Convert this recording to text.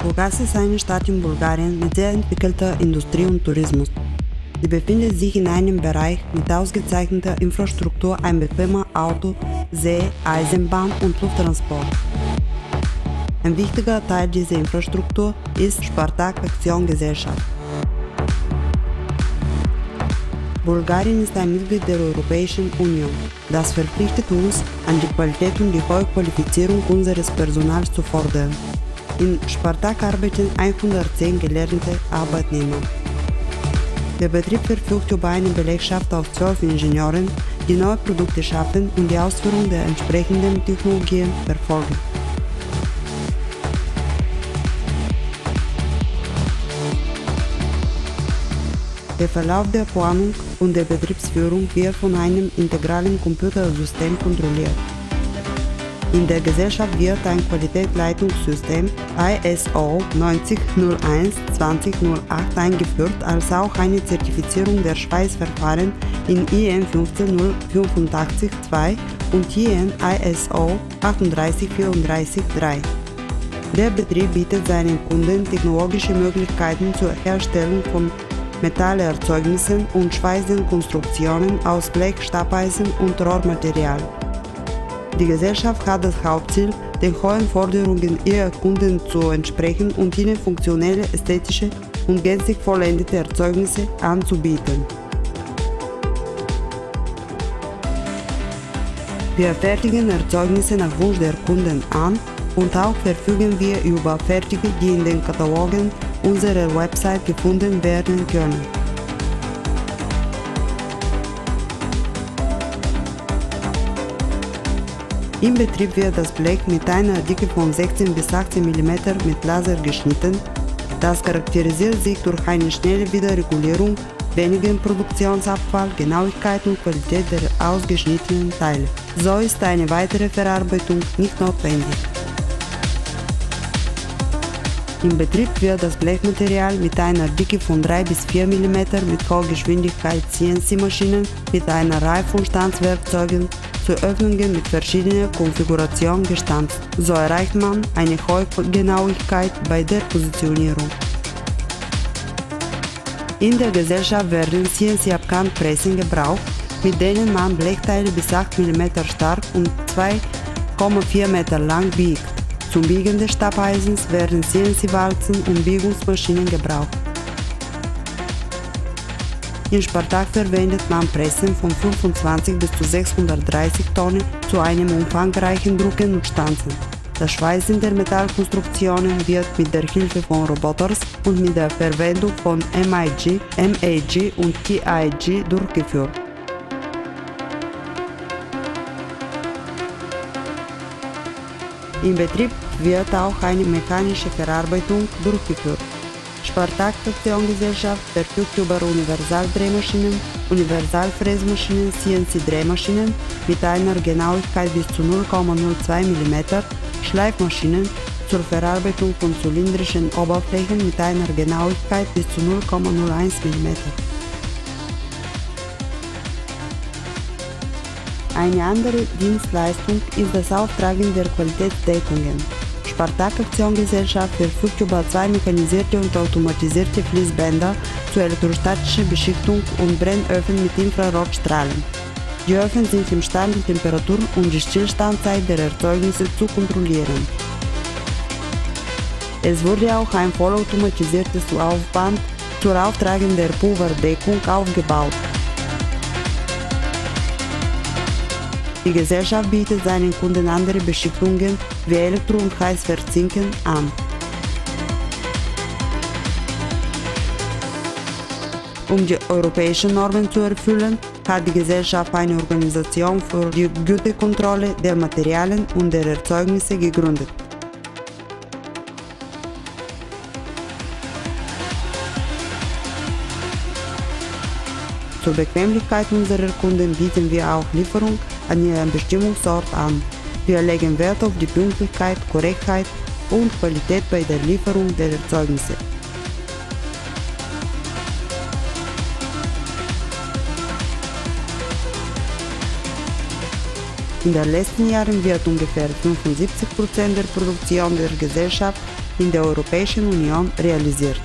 Burgas ist eine Stadt in Bulgarien mit sehr entwickelter Industrie und Tourismus. Sie befindet sich in einem Bereich mit ausgezeichneter Infrastruktur, ein bequemer Auto-, See-, Eisenbahn- und Lufttransport. Ein wichtiger Teil dieser Infrastruktur ist Spartak-Aktiengesellschaft. Bulgarien ist ein Mitglied der Europäischen Union. Das verpflichtet uns, an die Qualität und die hohe Qualifizierung unseres Personals zu fordern. In Spartak arbeiten 110 gelernte Arbeitnehmer. Der Betrieb verfügt über eine Belegschaft aus 12 Ingenieuren, die neue Produkte schaffen und die Ausführung der entsprechenden Technologien verfolgen. Der Verlauf der Planung und der Betriebsführung wird von einem integralen Computersystem kontrolliert. In der Gesellschaft wird ein Qualitätsleitungssystem ISO 9001-2008 eingeführt, als auch eine Zertifizierung der Schweißverfahren in IN 15085-2 und IN ISO 38443-3. Der Betrieb bietet seinen Kunden technologische Möglichkeiten zur Herstellung von Metallerzeugnissen und Schweißenkonstruktionen aus Blech, Stabeisen und Rohrmaterial. Die Gesellschaft hat das Hauptziel, den hohen Forderungen ihrer Kunden zu entsprechen und ihnen funktionelle, ästhetische und gänzlich vollendete Erzeugnisse anzubieten. Wir fertigen Erzeugnisse nach Wunsch der Kunden an und auch verfügen wir über fertige, die in den Katalogen unserer Website gefunden werden können. Im Betrieb wird das Blech mit einer Dicke von 16 bis 18 mm mit Laser geschnitten. Das charakterisiert sich durch eine schnelle Wiederregulierung, wenigen Produktionsabfall, Genauigkeit und Qualität der ausgeschnittenen Teile. So ist eine weitere Verarbeitung nicht notwendig. Im Betrieb wird das Blechmaterial mit einer Dicke von 3 bis 4 mm mit Hochgeschwindigkeit CNC-Maschinen mit einer Reihe von Stanzwerkzeugen zu Öffnungen mit verschiedener Konfiguration gestanzt. So erreicht man eine hohe Genauigkeit bei der Positionierung. In der Gesellschaft werden CNC-Abkantpressen gebraucht, mit denen man Blechteile bis 8 mm stark und 2,4 Meter lang biegt. Zum Biegen des Stabeisens werden CNC-Walzen und Biegungsmaschinen gebraucht. In Spartak verwendet man Pressen von 25 bis zu 630 Tonnen zu einem umfangreichen Drucken und Stanzen. Das Schweißen der Metallkonstruktionen wird mit der Hilfe von Robotern und mit der Verwendung von MIG, MAG und TIG durchgeführt. Im Betrieb wird auch eine mechanische Verarbeitung durchgeführt. Spartak Aktiengesellschaft verfügt über Universaldrehmaschinen, Universalfräsmaschinen, CNC-Drehmaschinen mit einer Genauigkeit bis zu 0,02 mm, Schleifmaschinen zur Verarbeitung von zylindrischen Oberflächen mit einer Genauigkeit bis zu 0,01 mm. Eine andere Dienstleistung ist das Auftragen der Qualitätsdeckungen. Spartak Aktiengesellschaft verfügt über 2 mechanisierte und automatisierte Fließbänder zur elektrostatischen Beschichtung und Brennöfen mit Infrarotstrahlen. Die Öfen sind imstande, die Temperatur und die Stillstandzeit der Erzeugnisse zu kontrollieren. Es wurde auch ein vollautomatisiertes Laufband zur Auftragen der Pulverdeckung aufgebaut. Die Gesellschaft bietet seinen Kunden andere Beschichtungen wie Elektro- und Heißverzinken an. Um die europäischen Normen zu erfüllen, hat die Gesellschaft eine Organisation für die Gütekontrolle der Materialien und der Erzeugnisse gegründet. Zur Bequemlichkeit unserer Kunden bieten wir auch Lieferung an ihrem Bestimmungsort an. Wir legen Wert auf die Pünktlichkeit, Korrektheit und Qualität bei der Lieferung der Erzeugnisse. In den letzten Jahren wird ungefähr 75% der Produktion der Gesellschaft in der Europäischen Union realisiert.